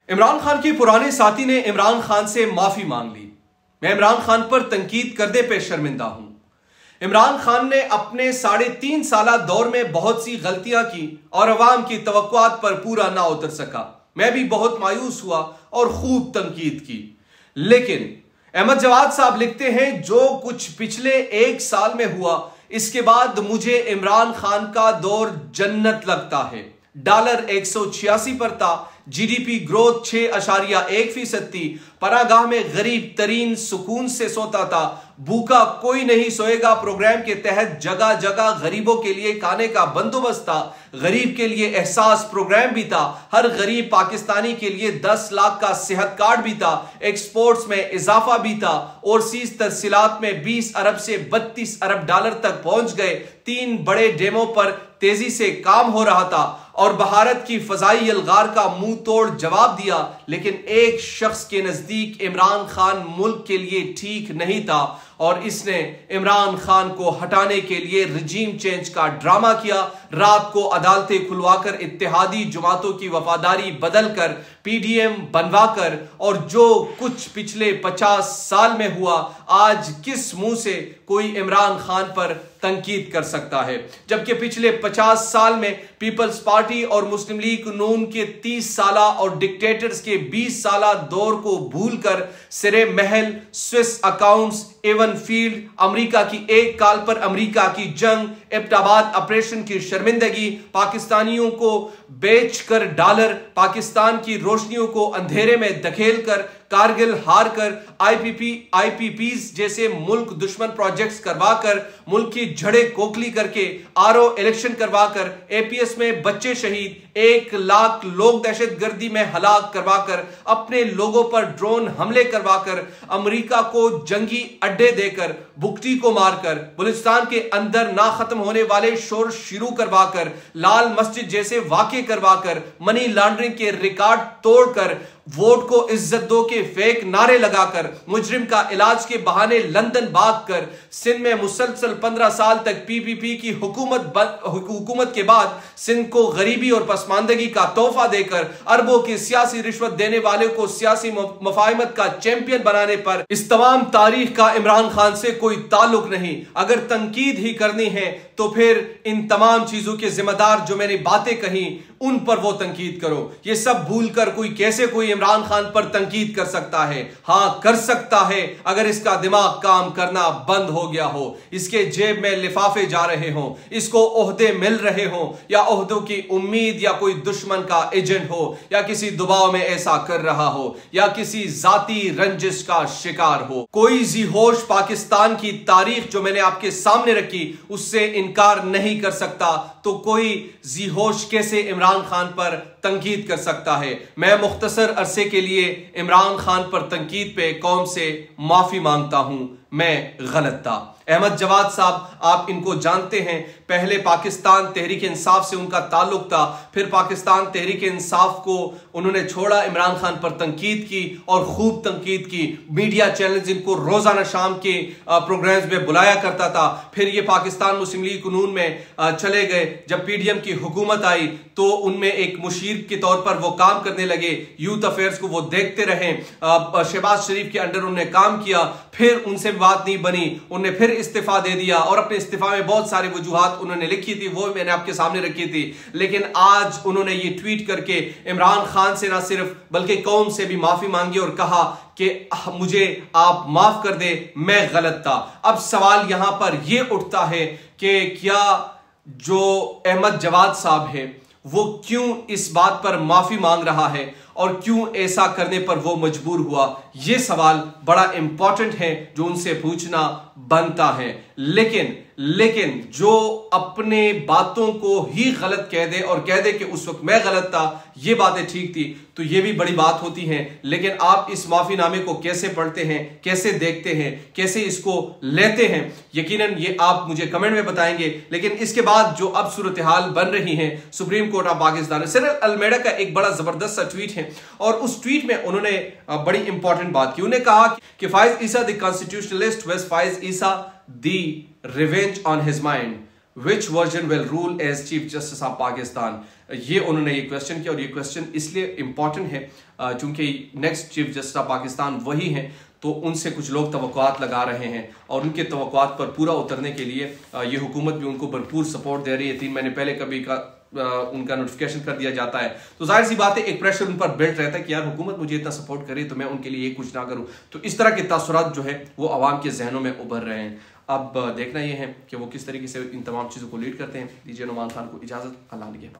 इमरान खान के पुराने साथी ने इमरान खान से माफी मांग ली। मैं इमरान खान पर तनकीद करने पे शर्मिंदा हूं। इमरान खान ने अपने 3.5 साला दौर में बहुत सी गलतियां की और अवाम की तवक्कुआत पर पूरा ना उतर सका। मैं भी बहुत मायूस हुआ और खूब तनकीद की। लेकिन अहमद जवाद साहब लिखते हैं, जो कुछ पिछले 1 साल में हुआ इसके बाद मुझे इमरान खान का दौर जन्नत लगता है। डॉलर 186 पर था, जीडीपी ग्रोथ 6.1% थी, पनागाह में गरीब तरीन सुकून से सोता था। भूखा कोई नहीं सोएगा प्रोग्राम के तहत जगह जगह गरीबों के लिए खाने का बंदोबस्त था। गरीब के लिए एहसास प्रोग्राम भी था। हर गरीब पाकिस्तानी के लिए 10 लाख का सेहत कार्ड भी था। एक्सपोर्ट्स में इजाफा भी था। ओवरसीज तरसीलात में 20 अरब से 32 अरब डॉलर तक पहुंच गए। 3 बड़े डेमो पर तेजी से काम हो रहा था और भारत की फजाई अलगार का मुंह तोड़ जवाब दिया। लेकिन एक शख्स के नजदीक इमरान खान मुल्क के लिए ठीक नहीं था और इसने इमरान खान को हटाने के लिए रजीम चेंज का ड्रामा किया। रात को अदालतें खुलवाकर इत्तेहादी जमातों की वफादारी बदलकर पीडीएम बनवाकर और जो कुछ पिछले 50 साल में हुआ, आज किस मुंह से कोई इमरान खान पर तनकीद कर सकता है? जबकि पिछले 50 साल में पीपल्स पार्टी और मुस्लिम लीग नून के 30 साला और डिक्टेटर्स के 20 साला दौर को भूलकर सिरे महल, Swiss accounts, Avenfield, America की एक काल पर अमेरिका की जंग, एबटाबाद ऑपरेशन की शर्मिंदगी, पाकिस्तानियों को बेचकर डॉलर, पाकिस्तान की रोशनियों को अंधेरे में धकेलकर, कारगिल हार कर, आईपीपीज जैसे मुल्क दुश्मन प्रोजेक्ट्स करवाकर, मुल्क की जड़े कोकली करके, आरओ इलेक्शन करवाकर, एपीएस में बच्चे शहीद, 1 लाख लोग दहशतगर्दी में हलाक करवाकर, अपने लोगों पर ड्रोन हमले करवाकर, अमेरिका को जंगी अड्डे देकर, बुकटी को मारकर, बलूचिस्तान के अंदर ना खत्म होने वाले शोर शुरू करवाकर, लाल मस्जिद जैसे वाक़े करवाकर, मनी लॉन्ड्रिंग के रिकॉर्ड तोड़कर, वोट को इज्जत दो के फेक नारे लगाकर, मुजरिम का इलाज के बहाने लंदन भागकर, सिंध में मुसलसल 15 साल तक पीपीपी की हुकूमत के बाद सिंध को गरीबी और पसमानदगी का तोहफा देकर, अरबों की सियासी रिश्वत देने वाले को सियासी मुफाहिमत का चैंपियन बनाने पर इस तमाम तारीख का इमरान खान से कोई ताल्लुक नहीं। अगर तनकीद ही करनी है तो फिर इन तमाम चीजों के जिम्मेदार जो मैंने बातें कही उन पर वो तनकीद करो। ये सब भूलकर कोई इमरान खान पर तनकीद कर सकता है? हां, कर सकता है अगर इसका दिमाग काम करना बंद हो गया हो, इसके जेब में लिफाफे जा रहे हों, इसको ओहदे मिल रहे हों, या ओहदों की उम्मीद, या कोई दुश्मन का एजेंट हो, या किसी दबाव में ऐसा कर रहा हो, या किसी जाती रंजिश का शिकार हो। कोई जी होश पाकिस्तान की तारीख जो मैंने आपके सामने रखी उससे इनकार नहीं कर सकता, तो कोई जी होश कैसे इमरान खान पर तनकीद कर सकता है? मैं मुख्तसर अरसे के लिए इमरान खान पर तनकीद पे कौम से माफी मांगता हूं। मैं गलत था। अहमद जवाद साहब, आप इनको जानते हैं, पहले पाकिस्तान तहरीक इंसाफ से उनका ताल्लुक था, फिर पाकिस्तान तहरीक इंसाफ को उन्होंने छोड़ा, इमरान खान पर तनकीद की और खूब तनकीद की। मीडिया चैनल जिनको रोजाना शाम के प्रोग्राम्स में बुलाया करता था, फिर ये पाकिस्तान मुस्लिम लीग नून में चले गए। जब पीडीएम की हुकूमत आई तो उनमें एक मुशीर के तौर पर वो काम करने लगे, यूथ अफेयर्स को वो देखते रहे। शहबाज शरीफ के अंडर उन्होंने काम किया, फिर उनसे बात नहीं बनी, उन्होंने फिर इस्तीफा दे दिया और अपने इस्तीफा में बहुत सारी वजूहात उन्होंने लिखी थी, वो मैंने आपके सामने रखी थी। लेकिन आज उन्होंने ये ट्वीट करके इमरान खान से ना सिर्फ बल्कि कौम से भी माफी मांगी और कहा कि मुझे आप माफ कर दे, मैं गलत था। अब सवाल यहां पर यह उठता है कि क्या जो अहमद जवाद साहब है वो क्यों इस बात पर माफी मांग रहा है और क्यों ऐसा करने पर वो मजबूर हुआ? यह सवाल बड़ा इंपॉर्टेंट है जो उनसे पूछना बनता है। लेकिन जो अपने बातों को ही गलत कह दे और कह दे कि उस वक्त मैं गलत था, ये बातें ठीक थी, तो ये भी बड़ी बात होती है। लेकिन आप इस माफीनामे को कैसे पढ़ते हैं, कैसे देखते हैं, कैसे इसको लेते हैं, यकीनन ये आप मुझे कमेंट में बताएंगे। लेकिन इसके बाद जो अब सूरत हाल बन रही है supreme court of Pakistan, Cyril Almeida का एक बड़ा जबरदस्त सा ट्वीट है और उस ट्वीट में उन्होंने बड़ी इंपॉर्टेंट बात की। उन्होंने कहा कि Faiz Isa the constitutionalist was Faiz Isa the revenge on his mind, which version will rule as Chief Justice of Pakistan? ये उन्होंने ये क्वेश्चन किया, और ये क्वेश्चन इसलिए इंपॉर्टेंट है क्योंकि next chief justice of Pakistan वही हैं, तो उनसे कुछ लोग तवक्कुआत लगा रहे हैं, और उनके तवक्कुआत पर पूरा उतरने के लिए ये हुकूमत भी उनको भरपूर सपोर्ट दे रही है। 3 महीने पहले कभी का उनका नोटिफिकेशन कर दिया जाता है, तो जाहिर सी बात है एक प्रेशर उन पर बिल्ट रहता है कि यार हुकूमत मुझे इतना सपोर्ट करे तो मैं उनके लिए कुछ ना करूं। तो इस तरह के तासुरात जो है वो आवाम के जहनों में उभर रहे हैं। अब देखना यह है कि वो किस तरीके से इन तमाम चीज़ों को लीड करते हैं। दीजिए नुमान खान को इजाज़त। अल्लाह निगहबान।